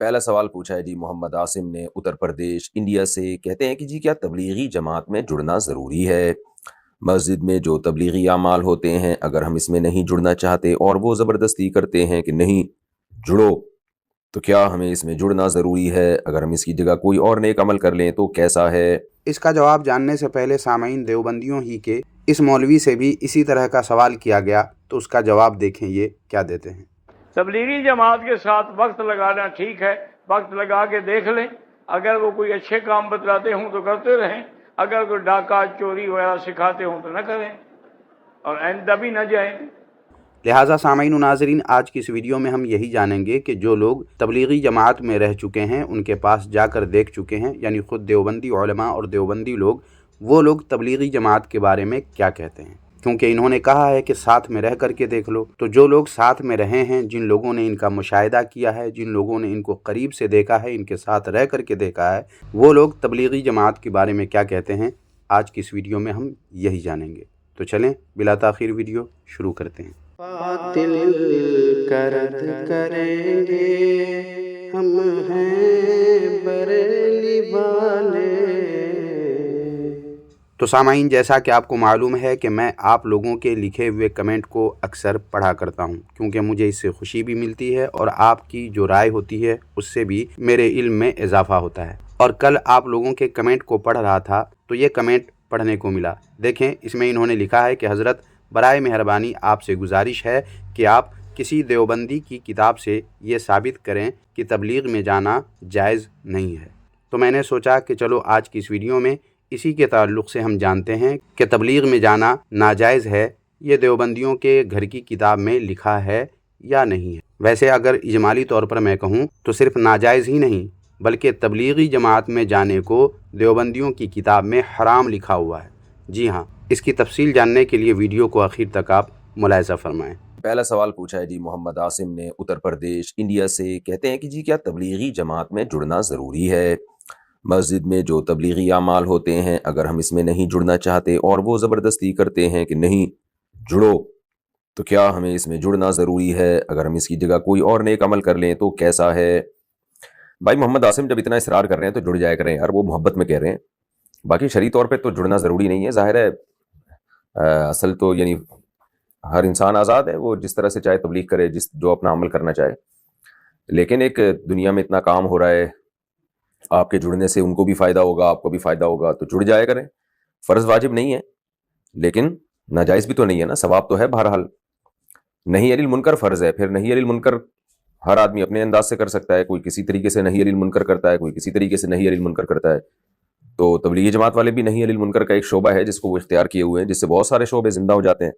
پہلا سوال پوچھا ہے جی محمد عاصم نے اتر پردیش انڈیا سے، کہتے ہیں کہ جی کیا تبلیغی جماعت میں جڑنا ضروری ہے؟ مسجد میں جو تبلیغی اعمال ہوتے ہیں اگر ہم اس میں نہیں جڑنا چاہتے اور وہ زبردستی کرتے ہیں کہ نہیں جڑو، تو کیا ہمیں اس میں جڑنا ضروری ہے؟ اگر ہم اس کی جگہ کوئی اور نیک عمل کر لیں تو کیسا ہے؟ اس کا جواب جاننے سے پہلے سامعین، دیوبندیوں ہی کے اس مولوی سے بھی اسی طرح کا سوال کیا گیا تو اس کا جواب دیکھیں یہ کیا دیتے ہیں۔ تبلیغی جماعت کے ساتھ وقت لگانا ٹھیک ہے، وقت لگا کے دیکھ لیں، اگر وہ کوئی اچھے کام بتلاتے ہوں تو کرتے رہیں، اگر کوئی ڈاکہ چوری وغیرہ سکھاتے ہوں تو نہ کریں اور آئندہ بھی نہ جائیں۔ لہٰذا سامعین و ناظرین، آج کی اس ویڈیو میں ہم یہی جانیں گے کہ جو لوگ تبلیغی جماعت میں رہ چکے ہیں، ان کے پاس جا کر دیکھ چکے ہیں، یعنی خود دیوبندی علماء اور دیوبندی لوگ، وہ لوگ تبلیغی جماعت کے بارے میں کیا کہتے ہیں، کیونکہ انہوں نے کہا ہے کہ ساتھ میں رہ کر کے دیکھ لو۔ تو جو لوگ ساتھ میں رہے ہیں، جن لوگوں نے ان کا مشاہدہ کیا ہے، جن لوگوں نے ان کو قریب سے دیکھا ہے، ان کے ساتھ رہ کر کے دیکھا ہے، وہ لوگ تبلیغی جماعت کے بارے میں کیا کہتے ہیں، آج کی اس ویڈیو میں ہم یہی جانیں گے۔ تو چلیں بلا تاخیر ویڈیو شروع کرتے ہیں۔ باطل کرد کریں گے ہم ہیں بریلی والے۔ تو سامعین، جیسا کہ آپ کو معلوم ہے کہ میں آپ لوگوں کے لکھے ہوئے کمنٹ کو اکثر پڑھا کرتا ہوں، کیونکہ مجھے اس سے خوشی بھی ملتی ہے اور آپ کی جو رائے ہوتی ہے اس سے بھی میرے علم میں اضافہ ہوتا ہے۔ اور کل آپ لوگوں کے کمنٹ کو پڑھ رہا تھا تو یہ کمنٹ پڑھنے کو ملا۔ دیکھیں، اس میں انہوں نے لکھا ہے کہ حضرت برائے مہربانی آپ سے گزارش ہے کہ آپ کسی دیوبندی کی کتاب سے یہ ثابت کریں کہ تبلیغ میں جانا جائز نہیں ہے۔ تو میں نے سوچا کہ چلو آج کی اس ویڈیو میں اسی کے تعلق سے ہم جانتے ہیں کہ تبلیغ میں جانا ناجائز ہے، یہ دیوبندیوں کے گھر کی کتاب میں لکھا ہے یا نہیں ہے۔ ویسے اگر اجمالی طور پر میں کہوں تو صرف ناجائز ہی نہیں بلکہ تبلیغی جماعت میں جانے کو دیوبندیوں کی کتاب میں حرام لکھا ہوا ہے۔ جی ہاں، اس کی تفصیل جاننے کے لیے ویڈیو کو آخر تک آپ ملاحظہ فرمائیں۔ پہلا سوال پوچھا ہے جی محمد عاصم نے اتر پردیش انڈیا سے، کہتے ہیں کہ جی کیا تبلیغی جماعت میں جڑنا ضروری ہے؟ مسجد میں جو تبلیغی اعمال ہوتے ہیں اگر ہم اس میں نہیں جڑنا چاہتے اور وہ زبردستی کرتے ہیں کہ نہیں جڑو، تو کیا ہمیں اس میں جڑنا ضروری ہے؟ اگر ہم اس کی جگہ کوئی اور نیک عمل کر لیں تو کیسا ہے؟ بھائی محمد عاصم جب اتنا اصرار کر رہے ہیں تو جڑ جایا کریں یار، وہ محبت میں کہہ رہے ہیں، باقی شرعی طور پہ تو جڑنا ضروری نہیں ہے۔ ظاہر ہے اصل تو یعنی ہر انسان آزاد ہے، وہ جس طرح سے چاہے تبلیغ کرے، جو اپنا عمل کرنا چاہے، لیکن ایک دنیا میں اتنا کام ہو رہا ہے، آپ کے جڑنے سے ان کو بھی فائدہ ہوگا، آپ کو بھی فائدہ ہوگا، تو جڑ جایا کریں۔ فرض واجب نہیں ہے لیکن ناجائز بھی تو نہیں ہے نا، ثواب تو ہے۔ بہرحال نہیں علی المنکر فرض ہے، پھر نہیں علی المنکر ہر آدمی اپنے انداز سے کر سکتا ہے، کوئی کسی طریقے سے نہیں علی المنکر کرتا ہے، کوئی کسی طریقے سے نہیں علی المنکر کرتا ہے۔ تو تبلیغی جماعت والے بھی نہیں علی المنکر کا ایک شعبہ ہے جس کو وہ اختیار کیے ہوئے ہیں، جس سے بہت سارے شعبے زندہ ہو جاتے ہیں۔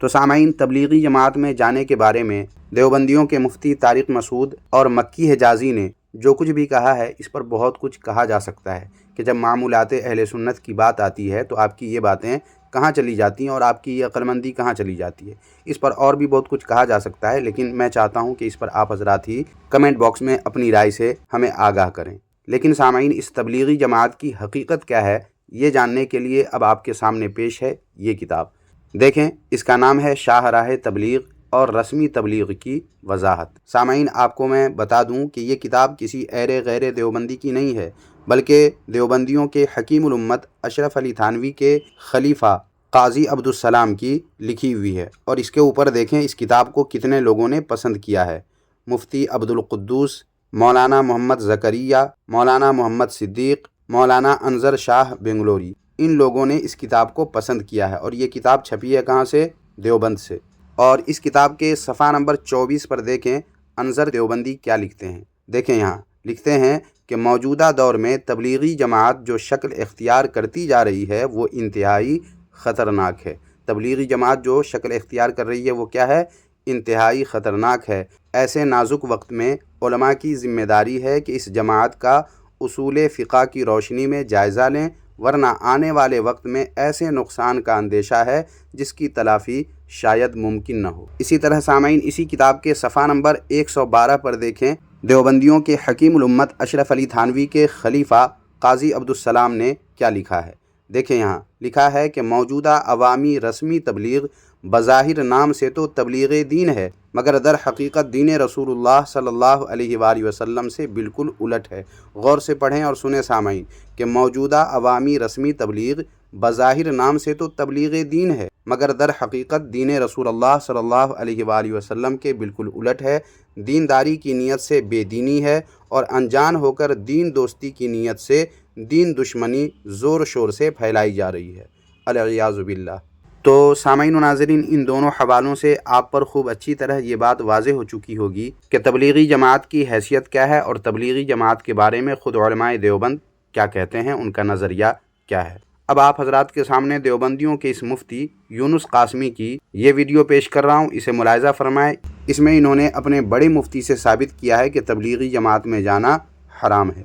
تو سامعین، تبلیغی جماعت میں جانے کے بارے میں دیوبندیوں کے مفتی طارق مسعود اور مکی حجازی نے جو کچھ بھی کہا ہے، اس پر بہت کچھ کہا جا سکتا ہے کہ جب معمولات اہل سنت کی بات آتی ہے تو آپ کی یہ باتیں کہاں چلی جاتی ہیں اور آپ کی یہ عقل مندی کہاں چلی جاتی ہے۔ اس پر اور بھی بہت کچھ کہا جا سکتا ہے، لیکن میں چاہتا ہوں کہ اس پر آپ حضرات ہی کمنٹ باکس میں اپنی رائے سے ہمیں آگاہ کریں۔ لیکن سامعین، اس تبلیغی جماعت کی حقیقت کیا ہے، یہ جاننے کے لیے اب آپ کے سامنے پیش ہے یہ کتاب۔ دیکھیں، اس کا نام ہے شاہراہ تبلیغ اور رسمی تبلیغ کی وضاحت۔ سامعین، آپ کو میں بتا دوں کہ یہ کتاب کسی غیر دیوبندی کی نہیں ہے، بلکہ دیوبندیوں کے حکیم الامت اشرف علی تھانوی کے خلیفہ قاضی عبدالسلام کی لکھی ہوئی ہے۔ اور اس کے اوپر دیکھیں اس کتاب کو کتنے لوگوں نے پسند کیا ہے۔ مفتی عبدالقدوس، مولانا محمد زکریا، مولانا محمد صدیق، مولانا انظر شاہ بنگلوری، ان لوگوں نے اس کتاب کو پسند کیا ہے۔ اور یہ کتاب چھپی ہے کہاں سے؟ دیوبند سے۔ اور اس کتاب کے صفحہ نمبر 24 پر دیکھیں انظر دیوبندی کیا لکھتے ہیں۔ دیکھیں یہاں لکھتے ہیں کہ موجودہ دور میں تبلیغی جماعت جو شکل اختیار کرتی جا رہی ہے وہ انتہائی خطرناک ہے۔ تبلیغی جماعت جو شکل اختیار کر رہی ہے وہ کیا ہے؟ انتہائی خطرناک ہے۔ ایسے نازک وقت میں علماء کی ذمہ داری ہے کہ اس جماعت کا اصول فقہ کی روشنی میں جائزہ لیں، ورنہ آنے والے وقت میں ایسے نقصان کا اندیشہ ہے جس کی تلافی شاید ممکن نہ ہو۔ اسی طرح سامعین، اسی کتاب کے صفحہ نمبر 112 پر دیکھیں دیوبندیوں کے حکیم الامت اشرف علی تھانوی کے خلیفہ قاضی عبدالسلام نے کیا لکھا ہے۔ دیکھیں یہاں لکھا ہے کہ موجودہ عوامی رسمی تبلیغ بظاہر نام سے تو تبلیغ دین ہے مگر در حقیقت دین رسول اللہ صلی اللہ علیہ وآلہ وسلم سے بالکل الٹ ہے۔ غور سے پڑھیں اور سنیں سامعین کہ موجودہ عوامی رسمی تبلیغ بظاہر نام سے تو تبلیغ دین ہے مگر در حقیقت دین رسول اللہ صلی اللہ علیہ وآلہ وسلم کے بالکل الٹ ہے۔ دینداری کی نیت سے بے دینی ہے اور انجان ہو کر دین دوستی کی نیت سے دین دشمنی زور شور سے پھیلائی جا رہی ہے، العیاذ باللہ۔ تو سامعین و ناظرین، ان دونوں حوالوں سے آپ پر خوب اچھی طرح یہ بات واضح ہو چکی ہوگی کہ تبلیغی جماعت کی حیثیت کیا ہے اور تبلیغی جماعت کے بارے میں خود علماء دیوبند کیا کہتے ہیں، ان کا نظریہ کیا ہے۔ اب آپ حضرات کے سامنے دیوبندیوں کے اس مفتی یونس قاسمی کی یہ ویڈیو پیش کر رہا ہوں، اسے ملاحظہ فرمائیں۔ اس میں انہوں نے اپنے بڑے مفتی سے ثابت کیا ہے کہ تبلیغی جماعت میں جانا حرام ہے۔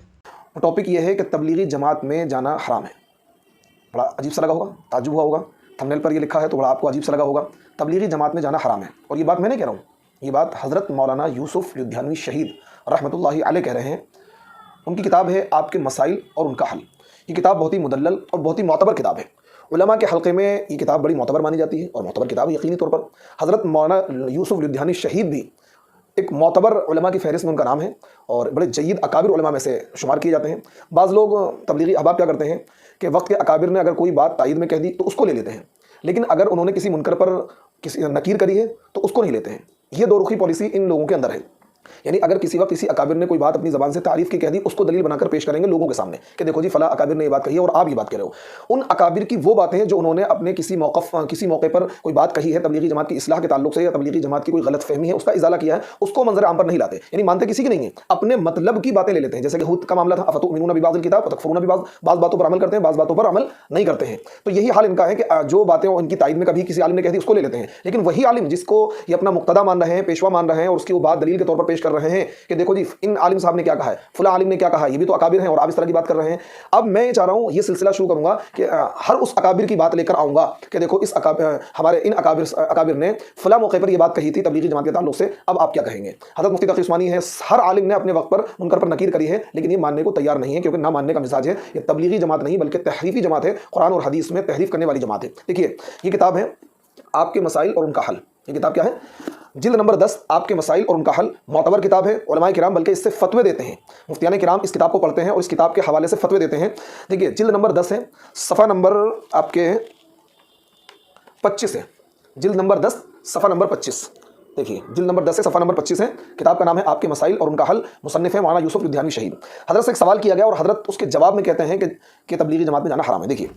ٹاپک یہ ہے کہ تبلیغی جماعت میں جانا حرام ہے۔ بڑا عجیب سا لگا ہوگا، تعجب ہوا ہوگا، تھمبنیل پر یہ لکھا ہے تو بڑا آپ کو عجیب سا لگا ہوگا۔ تبلیغی جماعت میں جانا حرام ہے، اور یہ بات میں نہیں کہہ رہا ہوں، یہ بات حضرت مولانا یوسف لدھیانوی شہید رحمۃ اللہ علیہ کہہ رہے ہیں۔ ان کی کتاب ہے آپ کے مسائل اور ان کا حل۔ یہ کتاب بہت ہی مدلل اور بہت ہی معتبر کتاب ہے۔ علماء کے حلقے میں یہ کتاب بڑی معتبر مانی جاتی ہے، اور معتبر کتاب یقینی طور پر حضرت مولانا یوسف لدھیانوی شہید بھی ایک معتبر علماء کی فہرست میں ان کا نام ہے، اور بڑے جید اکابر علماء میں سے شمار کیے جاتے ہیں۔ بعض لوگ تبلیغی احباب کیا کرتے ہیں کہ وقت کے اکابر نے اگر کوئی بات تائید میں کہہ دی تو اس کو لے لیتے ہیں، لیکن اگر انہوں نے کسی منکر پر کسی نکیر کری ہے تو اس کو نہیں لیتے ہیں۔ یہ دو رخی پالیسی ان لوگوں کے اندر ہے، یعنی اگر کسی وقت کسی اکابر نے کوئی بات اپنی زبان سے تعریف کی کہہ دی، اس کو دلیل بنا کر پیش کریں گے لوگوں کے سامنے کہ دیکھو جی فلاں اکابر نے یہ بات کہی ہے اور آپ یہ بات کہہ رہے ہو۔ ان اکابر کی وہ باتیں جو انہوں نے اپنے کسی موقع پر کوئی بات کہی ہے تبلیغی جماعت کی اصلاح کے تعلق سے، یا تبلیغی جماعت کی کوئی غلط فہمی ہے اس کا ازالہ کیا ہے، اس کو منظر عام پر نہیں لاتے، یعنی مانتے کسی کی نہیں ہے، اپنے مطلب کی باتیں لے لیتے ہیں۔ جیسے کہ ہود کا معاملہ تھا، افتؤمنون ببعض الکتاب وتکفرون ببعض، بعض باتوں پر عمل کرتے ہیں، بعض باتوں پر عمل نہیں کرتے ہیں۔ تو یہی حال ان کا ہے کہ جو باتیں ان کی تائید میں کبھی کسی عالم نے کہہ دی اس کو لے لیتے ہیں، لیکن وہی عالم جس کو یہ اپنا مقتدی مان رہے ہیں، پیشوا مان رہے ہیں، اور اس کی وہ بات دلیل کے طور پر پیش کر رہے ہیں کہ دیکھو جی ان عالم صاحب نے کیا کہا ہے، فلاں عالم نے کیا کہا ہے، یہ بھی تو اکابر ہیں اور آپ اس طرح کی بات کر رہے ہیں۔ اب میں یہ چاہ رہا ہوں، یہ سلسلہ شروع کروں گا کہ ہر اس اکابر کی بات لے کر آؤں گا کہ دیکھو اس ہمارے ان اکابر نے فلاں موقع پر یہ بات کہی تھی تبلیغی جماعت کے تعلق سے، اب آپ کیا کہیں گے۔ حضرت مفتی تقی عثمانی ہے، ہر عالم نے اپنے وقت پر منکر پر نکیر کری ہے، لیکن یہ ماننے کو تیار نہیں ہے، کیونکہ نہ ماننے کا مزاج ہے۔ یہ تبلیغی جماعت نہیں بلکہ تحریفی جماعت ہے، قرآن اور حدیث میں تحریف کرنے والی جماعت ہے۔ دیکھیے یہ کتاب ہے آپ کے مسائل اور ان کا حل۔ یہ کتاب کیا ہے؟ جلد نمبر 10، آپ کے مسائل اور ان کا حل، معتبر کتاب ہے۔ علماء کرام بلکہ اس سے فتوے دیتے ہیں، مفتیان کرام اس کتاب کو پڑھتے ہیں اور اس کتاب کے حوالے سے فتوے دیتے ہیں۔ دیکھیے جلد نمبر 10 ہے، صفحہ نمبر آپ کے 25 ہے، جلد نمبر 10 صفحہ نمبر 25۔ دیکھیے جلد نمبر 10 سے صفحہ نمبر 25 ہے، کتاب کا نام ہے آپ کے مسائل اور ان کا حل، مصنف ہے مولانا یوسف لدھیانوی شہید۔ حضرت سے ایک سوال کیا گیا اور حضرت اس کے جواب میں کہتے ہیں کہ تبلیغی جماعت میں جانا حرام ہے۔ دیکھیے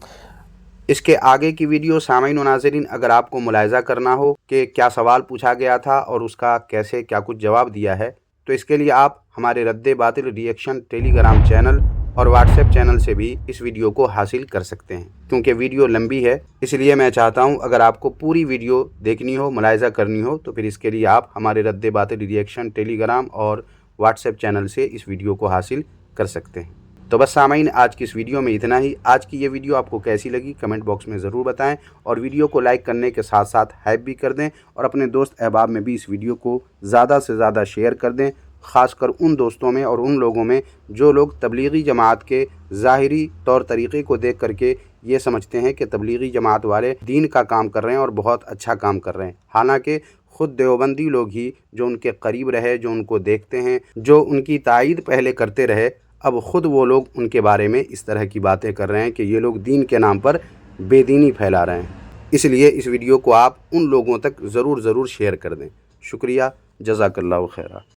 اس کے آگے کی ویڈیو سامعین و ناظرین اگر آپ کو ملاحظہ کرنا ہو کہ کیا سوال پوچھا گیا تھا اور اس کا کیسے کیا کچھ جواب دیا ہے، تو اس کے لیے آپ ہمارے رد باطل ری ایکشن ٹیلی گرام چینل اور واٹس ایپ چینل سے بھی اس ویڈیو کو حاصل کر سکتے ہیں۔ کیونکہ ویڈیو لمبی ہے اس لیے میں چاہتا ہوں اگر آپ کو پوری ویڈیو دیکھنی ہو، ملاحظہ کرنی ہو، تو پھر اس کے لیے آپ ہمارے رد باطل ری ایکشن ٹیلی گرام اور واٹس ایپ چینل سے اس ویڈیو کو حاصل کر سکتے ہیں۔ تو بس سامعین آج کی اس ویڈیو میں اتنا ہی۔ آج کی یہ ویڈیو آپ کو کیسی لگی کمنٹ باکس میں ضرور بتائیں، اور ویڈیو کو لائک کرنے کے ساتھ ساتھ ہائپ بھی کر دیں، اور اپنے دوست احباب میں بھی اس ویڈیو کو زیادہ سے زیادہ شیئر کر دیں، خاص کر ان دوستوں میں اور ان لوگوں میں جو لوگ تبلیغی جماعت کے ظاہری طور طریقے کو دیکھ کر کے یہ سمجھتے ہیں کہ تبلیغی جماعت والے دین کا کام کر رہے ہیں اور بہت اچھا کام کر رہے ہیں، حالانکہ خود دیوبندی لوگ ہی جو ان کے قریب رہے، جو ان کو دیکھتے ہیں، جو ان کی تائید پہلے کرتے رہے، اب خود وہ لوگ ان کے بارے میں اس طرح کی باتیں کر رہے ہیں کہ یہ لوگ دین کے نام پر بے دینی پھیلا رہے ہیں۔ اس لیے اس ویڈیو کو آپ ان لوگوں تک ضرور شیئر کر دیں۔ شکریہ، جزاک اللہ خیرہ۔